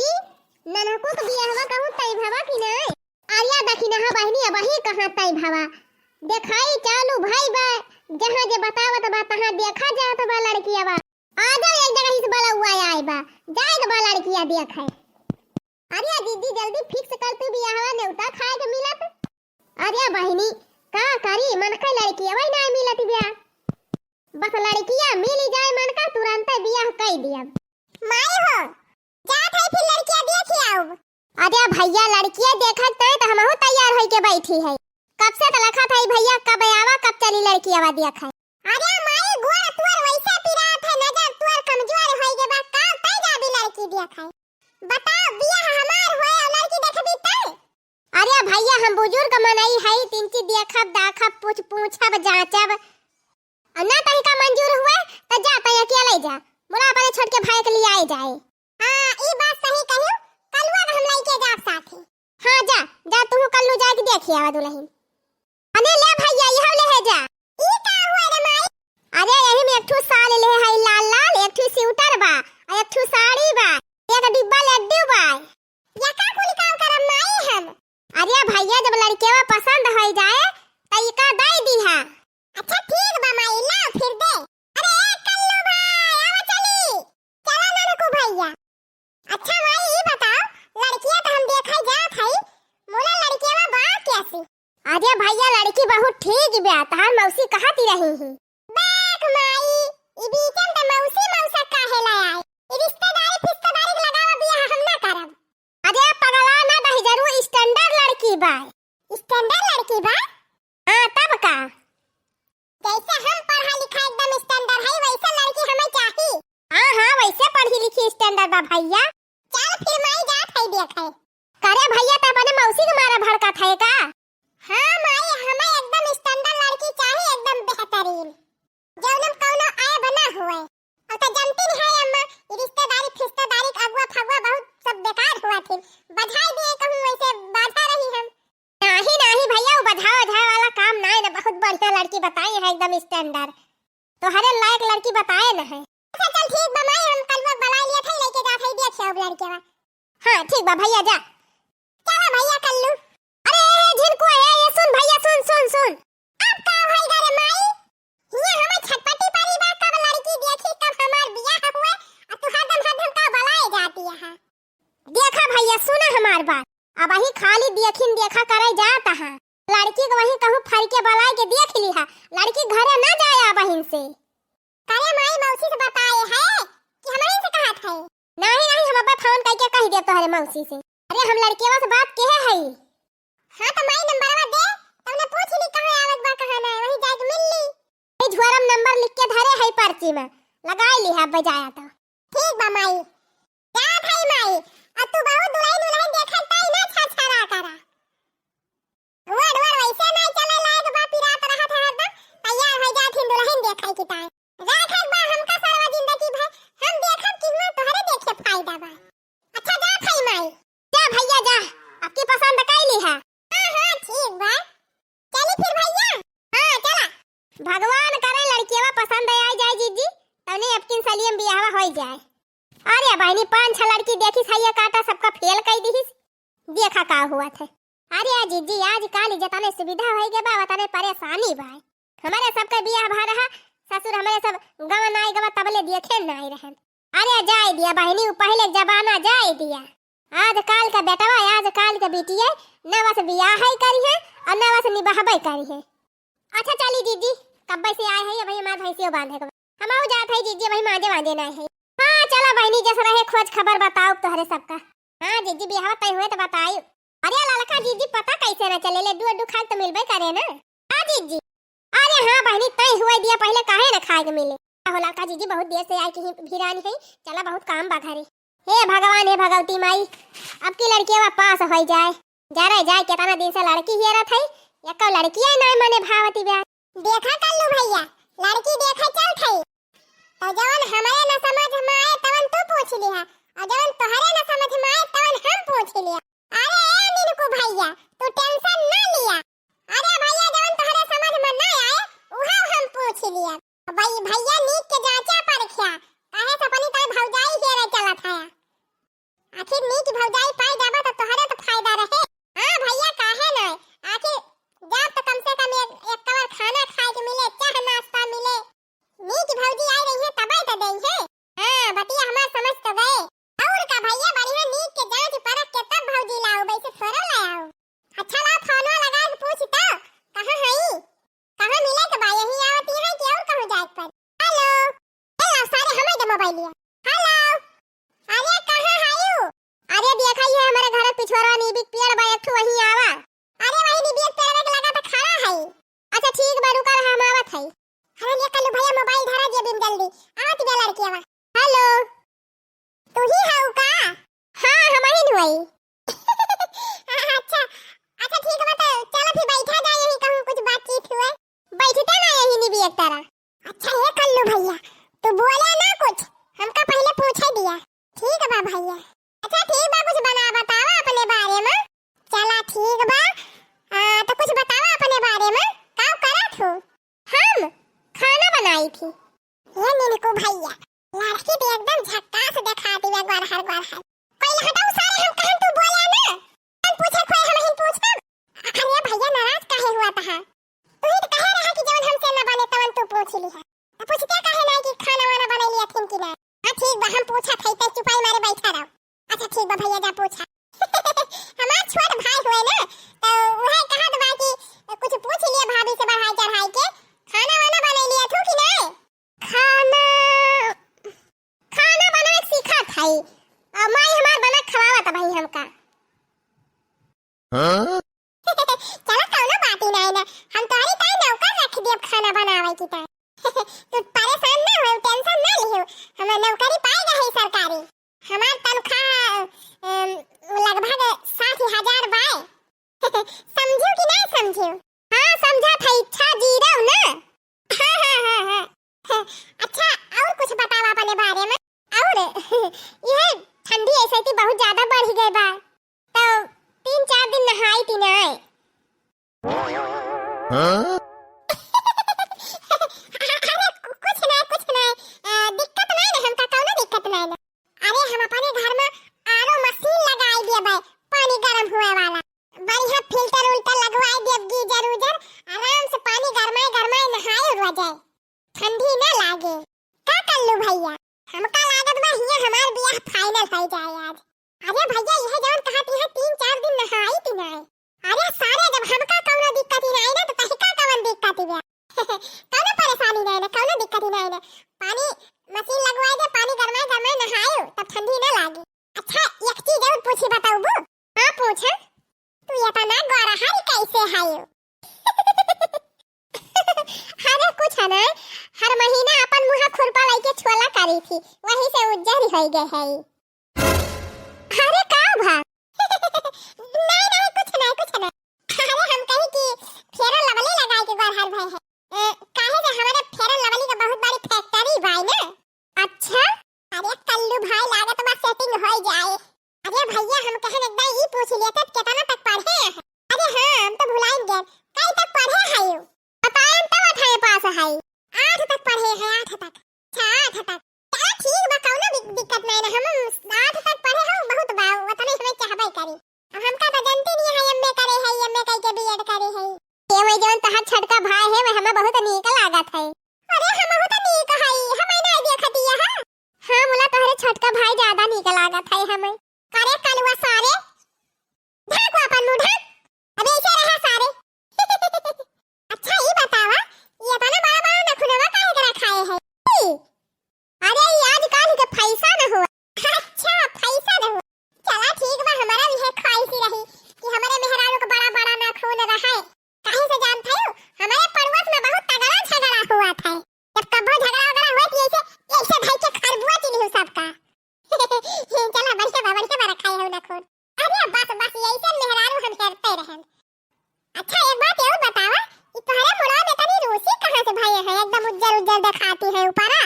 जी ननको तो बिया हवा कहूं तई भावा कि नहीं आर्या दखी नहा बहनी अबही कहां तई भावा देखाई चालू भाई बा जहां जे बतावत बा तहां देखा जात बा लड़किया बा आ जाओ एक जगह इस बला हुआ आए बा जाए बा लड़किया देखे आर्या दीदी जल्दी फिक्स कर तू बिया हवा नेउता खाए के मिलत आर्या बहनी का करी मन का लड़किया वही ना मिलत बिया बस लड़किया मिल जाए मन का तुरंत बियाह कर दिया माई हो जात है फिर लड़किया देखी आओ अरे भैया लड़किया देखत तो हमहु तैयार होई के बैठी है कब से तलखा था भैया कब आवा कब चली लड़किया वा देखा अरे माई गोर तुर वैसे पिरात है नजर तुर कमजोर होई के बा का तई जाबी लड़की देखा बताओ बियाह हमार होए और लड़की देखबी तई अरे भैया हम बुजुर्ग मनई है तीन चीज देखब दाखब पूछब जांचब अन्ना तही का मंजूर हुए तो जा तई अकेले जा मोला अपने छोड़ के भाई के लिए आए जाए हां ई बात सही कहियो कलवा हम लई के जाब साथे हां जा जा तू कल्लू जाके देखी आवा दुल्हन अने ले भैया यह ले है जा ई का हुआ रे माई अरे यही में एक ठू साल ले है लाल लाल एक ठू स्वेटर बा और एक ठू साड़ी बा एक डिब्बा लड्डू बा या का कुल काम करम माई हम अरे भैया जब लड़केवा पसंद हो जाए त ई का दई दीहा अच्छा ठीक बा माई ला फिर दे अरे कल्लू भाई आवा चली चला नानकू भैया अच्छा माई ये बताओ लड़कियां तो हम देखा जात है मोला लड़कियां बा कैसी अरे भैया लड़की बहुत ठीक बा तहार मौसी कहती रही है बाक माई ई बीचम त मौसी मौसा काहे ला आई ई रिश्तेदारी लगावा बियाह हम ना करब अरे पगला ना दही जरूर स्टैंडर्ड लड़की बा हां तब का जैसे हम पढ़ा लिखा एकदम स्टैंडर्ड है वैसे लड़की हमें चाहिए हां वैसे पढ़ी लिखी स्टैंडर्ड बा भैया चल फिर माई जात है देखे करे भैया त अपने मौसी के मारा भड़का थे का हां माई हमें एकदम स्टैंडर्ड लड़की चाहिए एकदम बेहतरीन जौनम कौनो आए बना हुए और त जानती है अम्मा रिश्तेदारी अगवा फगवा बहुत सब बेकार हुआ थी बधाई दिए कहूं वैसे बाधा रही हम नहीं भैया वो बधाओ वाला काम नहीं ना बहुत बढ़िया लड़की बताई है एकदम स्टैंडर्ड तो हरे लायक लड़की बताए ना है अच्छा चल ठीक बा माई हम कल वो बुला लिया था लेके जा थे देखे अब लड़के बा हां ठीक बा भैया जा चला भैया कल्लू अरे झिनको है ये सुन भैया सुन अब का होएगा रे माई ये हमें छटपटी पारी बा कब लड़की देखी कब हमार बियाह हुए और तू हदम का बुलाए जाती है देखा भैया सुना हमार बात अब वही खाली देखा करे जाता है लड़की को वही कहूं फर के बुलाए के देख लिहा लड़की घरे ना जाए बहन से करे माई मौसी से बताए है कि हमारे से कहा था नहीं हम अपन फोन करके कह दे तोहरे मौसी से अरे हम लड़केवा से बात के है हां तो माई नंबरवा दे तने पूछ ली कहां आवत बा कहां ना वही जाके मिल ली ए झोरम नंबर लिख के धरे है पर्ची में लगाई लिहा बजाया तो ठीक बा माई जा थाई माई अब तू बहुत दुल्हन देखा ताई ना छछरा करा रोड वैसे ना चले लायक बा पिरात रहा था हरदम तैयार हो जाथिन दुल्हन देखै की ताई राखत बा हमका सारा जिंदगी भर हम देखब कि ना तोहरे देखे फायदा बा अच्छा जा थाई माई जा भैया जा आपकी पसंद कैली है हां ठीक बा चली फिर भैया हां चला भगवान करे लड़कीवा पसंद आ जाए जीजी तने अपकिन सलीम बियाह हो जाए अरे बहनी 5-6 लड़की देखी सही काटा सबका फेल कर दी देखा का हुआ थे अरे जीजी आज काल जतने सुविधा होई के बा तने परेशानी बा हमारे सबका बियाह भा रहा ससुर हमारे सब गांव नाई गवा तबले देखे नहीं रहन अरे जाए दिया बहनी पहले जमाना जाए दिया आज काल का बेटवा आज काल का बेटिया न बस बियाह ही करी है और न बस निभाबै करी है अच्छा चली जीजी कब से आए है भाई हमार भैंसियो बांधे के हम आउ जात है जीजी भाई मांजे ना है हां चला बहनी जस रहे खोज खबर बताओ तोहरे सबका हां जीजी बियाह तय हुए तो बताइयो अरे ललका जीजी पता कैसे ना चले ले दू खाए तो मिलबे करे ना हां जीजी अरे हां बहनी तय हुए दिया पहले काहे ना खाए के मिले हो ललका जीजी बहुत देर से आई की भिरानी है चला बहुत काम बा घरे हे भगवान हे भगवती माई अब की लड़कीवा पास हो जाए जा रहे जाए कितना दिन से लड़की हेरा थई एक लड़की है ना मने भावती बा देखा कल्लू भैया लड़की देखा चल थई तो जवन हमारे न समझ में आए तवन तू पूछ लिया और जवन तोहरे न समझ में आए तवन हम पूछ लिया अरे नीनकू भैया तू टेंशन ना लिया अरे भैया जवन तोहरे समझ में ना आए उहा हम पूछ लिया भाई भैया नीक के जांचा परखिया काहे से अपनी ताई भौजाई हेरे चला था आखिर बतिया हमार समझ तो गए। और का भैया बढ़िया नीक के जांच परख के तब भौजी लाओ, वैसे थोड़ा लाओ। अच्छा ला फोनवा लगा के पूछ तो कहां हई, कहां मिले के बा, यही आवती है कि और कहूं जात पर। हेलो ए ला सारे हमें दे मोबाइल लिया। हेलो अरे कहां हयू? अरे देखा ये हमारे घर पिछवाड़ा नीबिक पेड़ बा एक ठो वही आवा। अरे वही नीबिक पेड़ के लगा त खड़ा है। अच्छा ठीक बा रुका हम आवत हई। अरे ये कल्लू भैया मोबाइल धरा जे बिन जल्दी आवत बे लड़कीवा। हेलो तू ही हऊ का? हां हम ही हुई। अच्छा अच्छा ठीक है बता चलो फिर बैठा जाए, यही कहूं कुछ बातचीत हुए। बैठते ना यही नहीं भी एक तरह। अच्छा ये कल्लू भैया तू बोले ना कुछ, हमका पहले पूछ ही दिया। ठीक है बा भैया। अच्छा ठीक बा कुछ बना बतावा अपने बारे में। चला ठीक बा तो कुछ बतावा अपने बारे में। का करत हो? हम खाना बनाई थी। ये नीलकू भैया लड़की तो एकदम झक्कास दिखाती है, बार हर कोई हटाओ सारे हम कहन तू बोला ना हम पूछे कोई हम ही पूछता। अरे भैया नाराज काहे हुआ था? तू ही तो कहे रहा कि जवन हमसे ना बने तवन तू पूछ ली है। अब पूछते काहे ना कि खाना वाना बना लिया थिन कि ना? हां ठीक बा हम पूछा थे तो चुपाई मारे बैठा रहो। अच्छा ठीक बा भैया जा पूछा। हमार छोट भाई हुए ना तो वह कहा तो बाकी कुछ पूछ लिया भाभी से बढ़ाई चढ़ाई के। खाना वाना बना लिया थू कि नहीं? खाना खाना बनाना सीखा था और माई हमार बना खवावत भाई हमका। हां चलो कौनो बात ही नहीं ना, हम तोरी ताई नौकर रख दिए खाना बनावे की ताई। तू परेशान ना हो, टेंशन ना लियो, हम नौकरी पाई गई सरकारी। हमार तनख्वाह लगभग 60,000 बाय। समझू कि नहीं समझू? हां समझा था, इच्छा जीरो ना। हां अच्छा और कुछ बताओ अपने बारे में। और यह ठंडी ऐसे ही बहुत ज्यादा बढ़ गई बा तो 3-4 दिन नहाई थी ना। हां कुछ नहीं दिक्कत नहीं ना, हमका कौनो दिक्कत नहीं ना। अरे हम अपने घर में आरो मशीन लगाई दिए भाई, पानी गर्म हुए वाला बढ़िया फिल्टर उल्टर लगवाई दिए, गीजर उजर आराम से पानी गरमाए नहाए हो जाए, ठंडी ना लागे। का कल्लू भैया हमका लागत बा हिया हमार बियाह फाइनल हो जाए आज। अरे भैया यह जवन कहती है 3-4 दिन नहाई थी ना। अरे सारे जब हमका कौनो दिक्कत ही नहीं ना तो तहिका कौन दिक्कत ही बा। कौनो परेशानी नहीं ना, कौनो दिक्कत ही नहीं ना। पानी मशीन लगवाई दे, पानी गरमाए नहायो तब ठंडी ना लागे। अच्छा एक चीज और पूछी बताऊ बू। हां पूछ। तू ये तना गोरा हरी कैसे हायो? अरे कुछ ना, हर महीना अपन मुंह खुरपा लाके छोला करी थी, वही से उज्जर हो गए है। अरे का भा? नहीं कुछ नहीं। अरे हम कही कि फेरो लवली लगाई के गोर हर भाई है। काहे से हमारे फेरो लवली का बहुत बड़ी फैक्ट्री भाई ना। अच्छा अरे कल्लू भाई लागत बा सेटिंग हो जाए। अरे भैया हम कहन एकदम ई पूछ लिए तब कितना तक पढ़े हैं? अरे हां हम तो भुलाइन गए, कई तक पढ़े हैं यू बताएं तब अठाए पास है। 8 तक पढ़े हैं, 8 तक। अच्छा 8 तक चलो ठीक बा, कौनो दिक्कत नहीं ना। हम 8 तक पढ़े हो बहुत बा, उतने हमें चाहबे करी। अब हमका तो जानते नहीं है एमए करे है, एमए कई के बीएड करे है। ये वही जवन तहार छटका भाई है वह हमें बहुत नीक लागत है। अरे हम बहुत नीक है, हमें नहीं देखती है। हां मुला तोहरे छटका भाई ज्यादा नीक लागत है हमें। करे कलवा सारे ढाको अपन मुंह ढाक, अब ऐसे रहा सारे। अच्छा ये बतावा ये तना बड़ा नखुनवा काहे करा खाए है? अरे आज काल के पैसा न हुआ। अच्छा पैसा न हुआ, चला ठीक बा हमारा भी है ख्वाहिश रही कि हमारे मेहरारू को बड़ा नाखून रहे। काहे से जानते हो हमारे पड़ोस में बहुत तगड़ा झगड़ा हुआ था। जब कबो झगड़ा हुआ कि ऐसे भाई के खरबुआ चिन्ह सबका। चला बढ़िया रखाई हो नखून। अरे बस ऐसे मेहरारू हम करते रहन। अच्छा एक बात और बतावा कि तुम्हारे मुड़ा में तनी रूसी कहां से भाई है, एकदम उज्जर दिखाती है ऊपरा।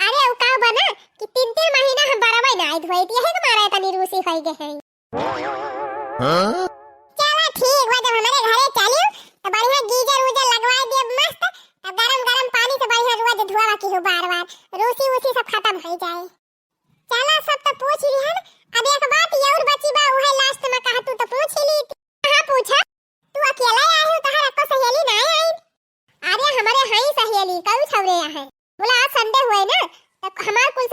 अरे ओ का बना कि 3-3 महीना हम बराबर ना धोई थी, यही तुम्हारा तनी रूसी हो गए है। हां चला ठीक बा, जब हमारे घरे चलियो तो बढ़िया गीजर उजर लगवा दिए मस्त, अब गरम पानी से बढ़िया रोज धोवा की हो बार रूसी उसी सब खत्म हो जाए। चला सब तो पूछ लिहन, अब एक बात और बची बा, वह लास्ट में कहा तू तो पूछ ली। हां पूछा। तू अकेला आई हो, तहार को सहेली नहीं आई? अरे हमारे हाई सहेली कऊ छवरे है। बोला आज संडे हुए ना तो हमार कुल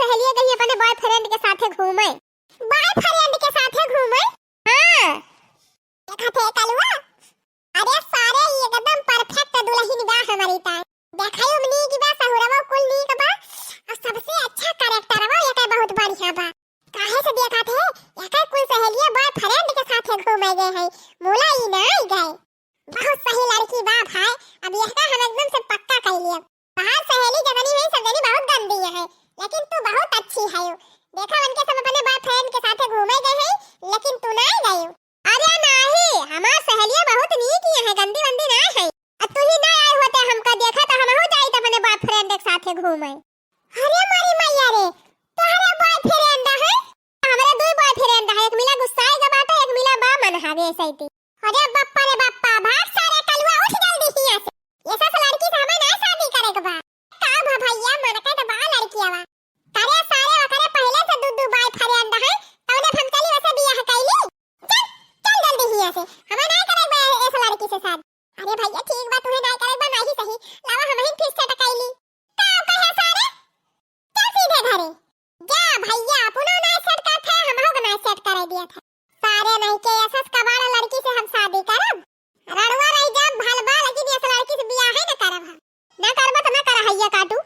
लड़की है यो। देखा उनके सब अपने बॉयफ्रेंड के साथे घूमे गए हैं, लेकिन तू ना गई। अरे नहीं, हमार सहेलियां बहुत नीक है, गंदी वंदी ना है। तू ही ना आए होते हमका देखा तो हम हो जाई त अपने बॉयफ्रेंड के साथे घूमे। अरे मारी मैया रे, तोहरे बॉयफ्रेंड है? हमरे दो बॉयफ्रेंड है, एक मिला गुस्साए के बाटे, एक मिला बा मन हावे सैती। अरे बाप्पा रे बाप्पा, भाग सारे कलवा, उठ जल्दी हिया से। ये सब लड़की से हमें ना शादी करे के बा। का भा भैया मन के तो बा लड़कियां बा। करे सारे वकरे पहले से दू बॉयफ्रेंड है, तौने हम चली वैसे बियाह कैली। चल जल्दी हिया से, हमें ना करे बा इस लड़की से शादी। अरे भैया ठीक बा, तुम्हें ना करे बा नहीं सही, लावा हम ही फिर से टकैली। का कहे सारे चल सीधे घरे जा भैया, पुनो ना सेट का था, हम हो ना सेट करे दिया था। सारे नहीं के ऐसा कबाड़ा लड़की से हम शादी करब, रड़वा रह जा भलबा, लेकिन ऐसा लड़की से बियाह है ना करब। ना करब तो ना कर हैया काटू,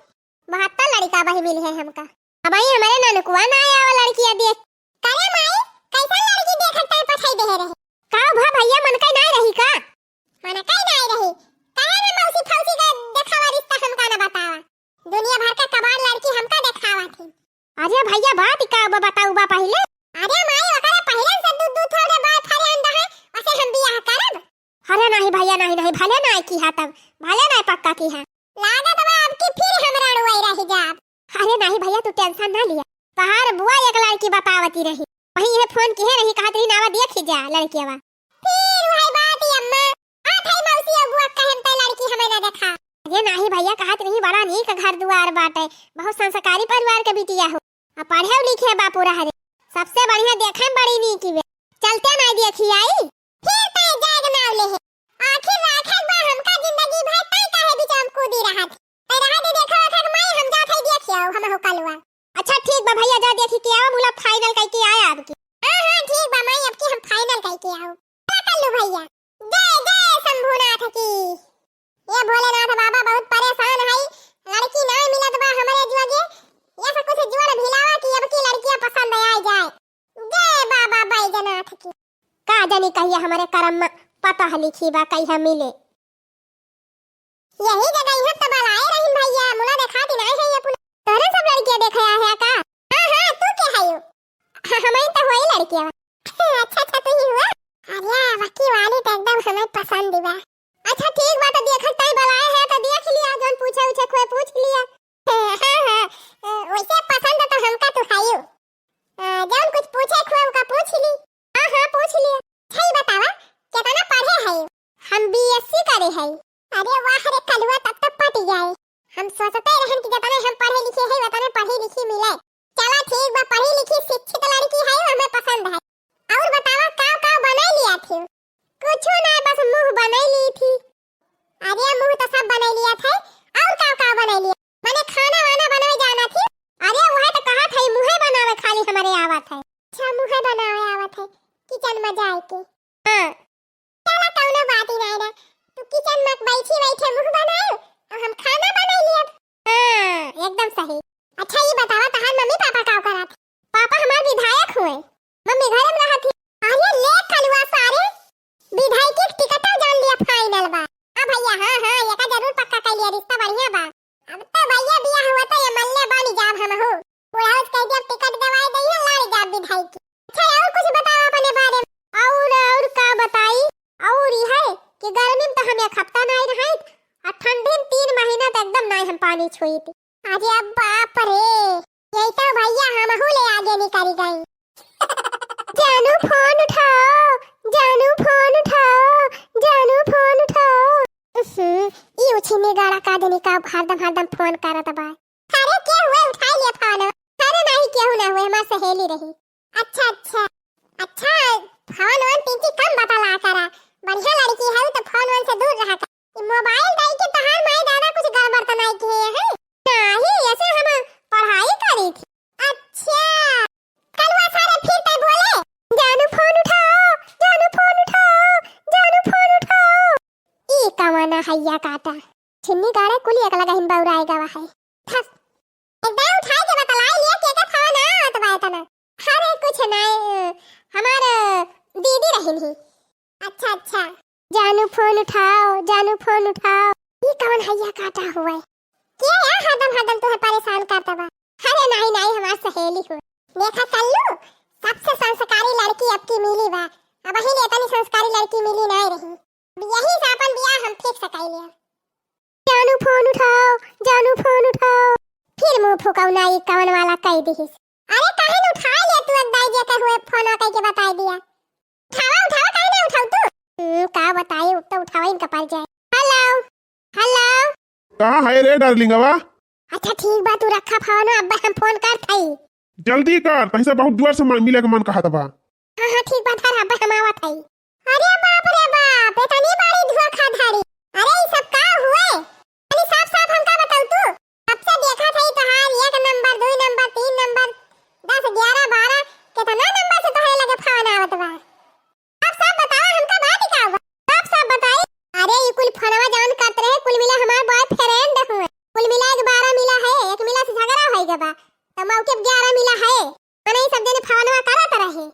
72 लड़का बही मिल है हमका। अब आई हमारे ननकुआ ना आया वाला लड़की देख। करे माई कैसा लड़की देखत टाइम पठाई दे रहे। का भा भैया मन कई ना रही का? मन कई ना रही, काहे ना मौसी फौसी का देखावा रिश्ता हमका ना बतावा। दुनिया भर का कबाड़ लड़की हमका देखावा थी। अरे भैया बात का बताऊ बा पहले। अरे माई वकरा पहले से दू थोड़े बॉयफ्रेंड है, वैसे हम बियाह करब। अरे नहीं भैया नहीं नहीं, भले ना की हा तब, भले ना पक्का की हा। लागत बा अब की फिर हमरा रुई रही जाब। अरे नहीं भैया तू टेंशन ना लिया, बाहर बुआ एक लड़की बतावती रही, वही ये फोन की है रही, कहत रही नावा देख जा लड़कीवा। फिर वही बात ही अम्मा, आ थई मौसी बुआ कहम त लड़की हमें ना देखा। अरे नहीं भैया कहत नहीं, बड़ा नीक घर दुआर बाटे, बहुत संस्कारी परिवार के बिटिया हो, आ पढ़े लिखे बा पूरा हरे, सबसे बढ़िया देखे में बड़ी नीक वे। चलते नहीं देखी आई फिर तय जाग ना ले है। आखिर राखत बा हमका जिंदगी भर, तय काहे बीच हम कूदी रहत। तय रहा दे देखा वखर माई हम जात है देखियो हम हो कलवा। अच्छा ठीक बा भैया, जा देखी के आओ, मुला फाइनल कई के आया अब की। हां ठीक बा माई, अब की हम फाइनल कई के आओ। कर लो भैया, जय जय शंभुनाथ की। ये भोलेनाथ बाबा बहुत परेशान है, लड़की ना मिलत बा हमरे जुगे, ये सब कुछ जुड़ भिलावा की अब की लड़कियां पसंद आ जाए। जय बाबा बैजनाथ की। का जानी कहिया हमारे करम में पता लिखी बा कहिया मिले। यही जगह यहां तब लाए रही भैया, मुला दिखाती नहीं है अपन। तोरे सब लड़कियां देखया है का? हां तू के है यो? हमें तो वही लड़कियां। अच्छा तू ही हुआ? अरे वकी वाली तो एकदम हमें पसंद बा। अच्छा ठीक बा, तो देखत तई बुलाए है तो देख लिया, जोन पूछे उछे कोई पूछ लिया। हां वैसे पसंद तो हमका तो है यो, जोन कुछ पूछे कोई का पूछ ली। हां पूछ लिया। सही बतावा कितना पढ़े है? हम बीएससी करे है। अरे वाह रे कलवा, तब तक पट जाए। हम सोचते रहन कि जितना हम पढ़े लिखे है उतना पढ़ी लिखी मिले। चला ठीक बा, पढ़ी लिखी शिक्षित लड़की है, हमें पसंद है। और बतावा का बना लिया थी? कुछ ना, बस मुंह बना ली थी। अरे मुंह तो सब बना लिया था, और का बना लिया? मैंने खाना वाना बनावे जाना थी। अरे वह तो कहा था मुंह बनावे खाली हमारे आवत है। अच्छा मुंह बनावे आवत है, किचन में जाए के। हां चला कौनो बात ही नहीं ना, तू किचन में बैठे मुंह बनाओ और हम खाना बना लिए। हां एकदम सही। अच्छा ये बतावा तहार मम्मी पापा का करत? पापा हमार विधायक हुए, मम्मी घर में रहत थी। अरे ले कलवा सारे विधायक की टिकट जान लिया फाइनल बा। हां भैया हां ये का जरूर पक्का कर लिया, रिश्ता बढ़िया बा। अब तो भैया बियाह हुआ तो ये मल्ले बनी जाब हम हो, पुराउस कह दिया टिकट दवाई दई है, लाड़ जाब विधायक की। अच्छा और कुछ बताओ अपने बारे में। और का बताई? और ये है कि गर्मी में तो हम एक हफ्ता नहीं रहे, और ठंडी में 3 महीना तक एकदम नहीं हम पानी छुई थी। अरे बाप रे, यही तो भैया हम हो ले आगे निकल गई। जानू फोन उठाओ, जानू फोन उठाओ, जानू फोन उठाओ। ई उछिनी गाड़ा का देनी का हरदम फोन करत बा। अरे के हुए उठा लिया फोन? अरे नहीं केहू ना हुए, हमार सहेली रही। अच्छा फोन वन तीन कम बतला करा, बढ़िया लड़की है तो फोन वन से दूर रहा कर। मोबाइल दई के तहार माई दादा कुछ गड़बड़ तो नहीं किए हैं? नहीं ऐसे हम पढ़ाई करी थी। अच्छा कलवा सारे फिर तय बोले जानू फोन उठाओ, जानू फोन उठाओ, जानू फोन उठाओ। ई कमाना हैया काटा छिन्नी गाड़े कुली एक लगा हिम बौराई गवा है। एकदम उठाई के बतलाई लिया के का फोन आवत बा इतना। अरे कुछ नहीं, हमार दीदी रही ही। अच्छा जानू फोन उठाओ, जानू फोन उठाओ। ये कौन हैया काटा हुआ है? क्या यार हरदम तुम्हें परेशान करता बा? अरे नहीं हमार सहेली हो। देखा सल्लू, सबसे संस्कारी लड़की अब की मिली बा। अब ही इतनी संस्कारी लड़की मिली नहीं रही। यही से अपन बियाह हम फिक्स कइले। जानू फोन उठाओ, जानू फोन उठाओ। फिर मुंह फुकौना ई कवन वाला कह दिहिस। अरे काहे न उठा ले तू दाई जे के हुए फोन कह के बता दिया। उठावा उठावा काहे न उठाऊ तू? का बताई तो उठावा इनका पर जाए। हेलो हेलो, कहाँ है रे डार्लिंगवा? अच्छा ठीक बा, तू रखा फोन, अब्बा हम फोन कर थई। जल्दी कर, कहीं से बहुत दूर से मिले के मन कहा था बा। हां ठीक बा, धर अब्बा हम आवत हई। अरे बाप रे बाप, इतनी बड़ी धोखा धारी। अरे ई सब का हुए? अरे साफ साफ हमका बताऊ तू। कब से देखा थई तहार एक नंबर, दो नंबर, तीन नंबर, 10 11 12 कितना नंबर से तोहरे लगे फोन आवत बा। अब सब बतावा हमका बात का बा। सब बताई। अरे ई कुल फोनवा जान करत रहे, कुल मिला हमार बॉयफ्रेंड हुए। कुल मिला के 12 मिला है, एक मिला से झगड़ा होई गबा। त मौके 11 मिला है। मने ई सब जने फोनवा करत रहे।